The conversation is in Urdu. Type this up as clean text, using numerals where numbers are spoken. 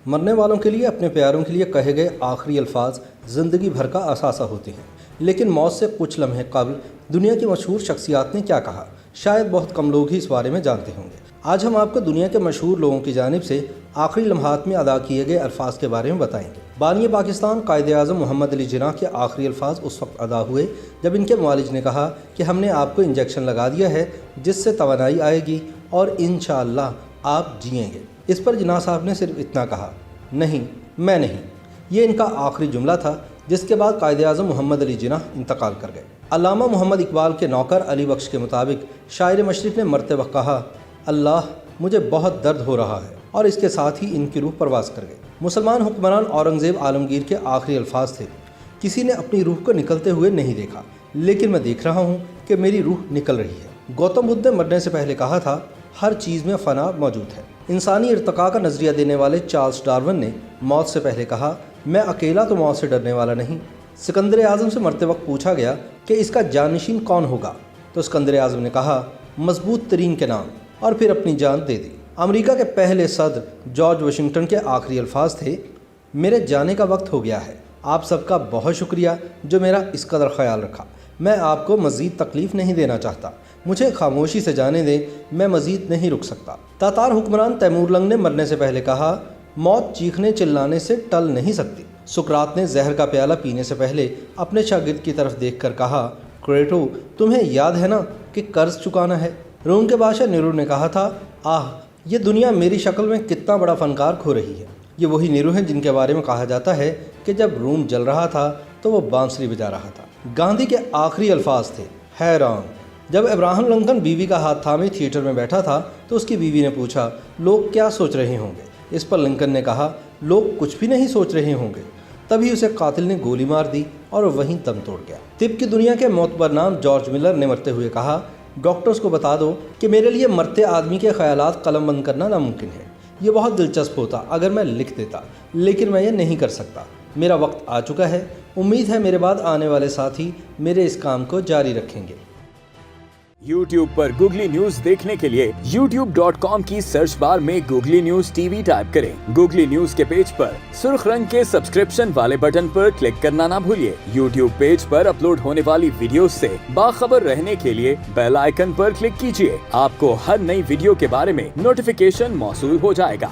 مرنے والوں کے لیے اپنے پیاروں کے لیے کہے گئے آخری الفاظ زندگی بھر کا اثاثہ ہوتے ہیں، لیکن موت سے کچھ لمحے قبل دنیا کی مشہور شخصیات نے کیا کہا، شاید بہت کم لوگ ہی اس بارے میں جانتے ہوں گے۔ آج ہم آپ کو دنیا کے مشہور لوگوں کی جانب سے آخری لمحات میں ادا کیے گئے الفاظ کے بارے میں بتائیں گے۔ بانی پاکستان قائد اعظم محمد علی جناح کے آخری الفاظ اس وقت ادا ہوئے جب ان کے معالج نے کہا کہ ہم نے آپ کو انجیکشن لگا دیا ہے جس سے توانائی آئے گی اور انشاءاللہ آپ جئیں گے۔ اس پر جناح صاحب نے صرف اتنا کہا، نہیں میں نہیں۔ یہ ان کا آخری جملہ تھا، جس کے بعد قائد اعظم محمد علی جناح انتقال کر گئے۔ علامہ محمد اقبال کے نوکر علی بخش کے مطابق شاعر مشرق نے مرتے وقت کہا، اللہ مجھے بہت درد ہو رہا ہے، اور اس کے ساتھ ہی ان کی روح پرواز کر گئی۔ مسلمان حکمران اورنگزیب عالمگیر کے آخری الفاظ تھے، کسی نے اپنی روح کو نکلتے ہوئے نہیں دیکھا، لیکن میں دیکھ رہا ہوں کہ میری روح نکل رہی ہے۔ گوتم بدھ نے مرنے سے پہلے کہا تھا، ہر چیز میں فنا موجود ہے۔ انسانی ارتقاء کا نظریہ دینے والے چارلس ڈارون نے موت سے پہلے کہا، میں اکیلا تو موت سے ڈرنے والا نہیں۔ سکندر اعظم سے مرتے وقت پوچھا گیا کہ اس کا جانشین کون ہوگا، تو سکندر اعظم نے کہا، مضبوط ترین کے نام، اور پھر اپنی جان دے دی۔ امریکہ کے پہلے صدر جارج واشنگٹن کے آخری الفاظ تھے، میرے جانے کا وقت ہو گیا ہے، آپ سب کا بہت شکریہ جو میرا اس قدر خیال رکھا، میں آپ کو مزید تکلیف نہیں دینا چاہتا، مجھے خاموشی سے جانے دیں، میں مزید نہیں رک سکتا۔ تاتار حکمران تیمور لنگ نے مرنے سے پہلے کہا، موت چیخنے چلانے سے ٹل نہیں سکتی۔ سقراط نے زہر کا پیالہ پینے سے پہلے اپنے شاگرد کی طرف دیکھ کر کہا، کریٹو تمہیں یاد ہے نا کہ قرض چکانا ہے۔ روم کے بادشاہ نیرو نے کہا تھا، آہ یہ دنیا میری شکل میں کتنا بڑا فنکار کھو رہی ہے۔ یہ وہی نیرو ہیں جن کے بارے میں کہا جاتا ہے کہ جب روم جل رہا تھا تو وہ بانسری بجا رہا تھا۔ گاندھی کے آخری الفاظ تھے، حیران۔ جب ابراہم لنکن بیوی کا ہاتھ تھامے تھیٹر میں بیٹھا تھا تو اس کی بیوی نے پوچھا، لوگ کیا سوچ رہے ہوں گے؟ اس پر لنکن نے کہا، لوگ کچھ بھی نہیں سوچ رہے ہوں گے۔ تبھی اسے قاتل نے گولی مار دی اور وہیں دم توڑ گیا۔ طب کی دنیا کے معتبر نام جارج ملر نے مرتے ہوئے کہا، ڈاکٹرز کو بتا دو کہ میرے لیے مرتے آدمی کے خیالات قلم بند کرنا ناممکن ہے۔ یہ بہت دلچسپ ہوتا اگر میں لکھ دیتا، لیکن میں یہ نہیں کر سکتا۔ میرا وقت آ چکا ہے، امید ہے میرے بعد آنے والے ساتھی میرے اس کام کو جاری رکھیں گے۔ YouTube پر گوگلی نیوز دیکھنے کے لیے youtube.com کی سرچ بار میں googly news T V type کریں۔ گوگلی نیوز کے پیج پر سرخ رنگ کے سبسکرپشن والے بٹن پر کلک کرنا نہ بھولیے۔ YouTube پیج پر اپلوڈ ہونے والی ویڈیوز سے باخبر رہنے کے لیے بیل آئیکن پر کلک کیجیے۔ آپ کو ہر نئی ویڈیو کے بارے میں نوٹیفیکیشن موصول ہو جائے گا۔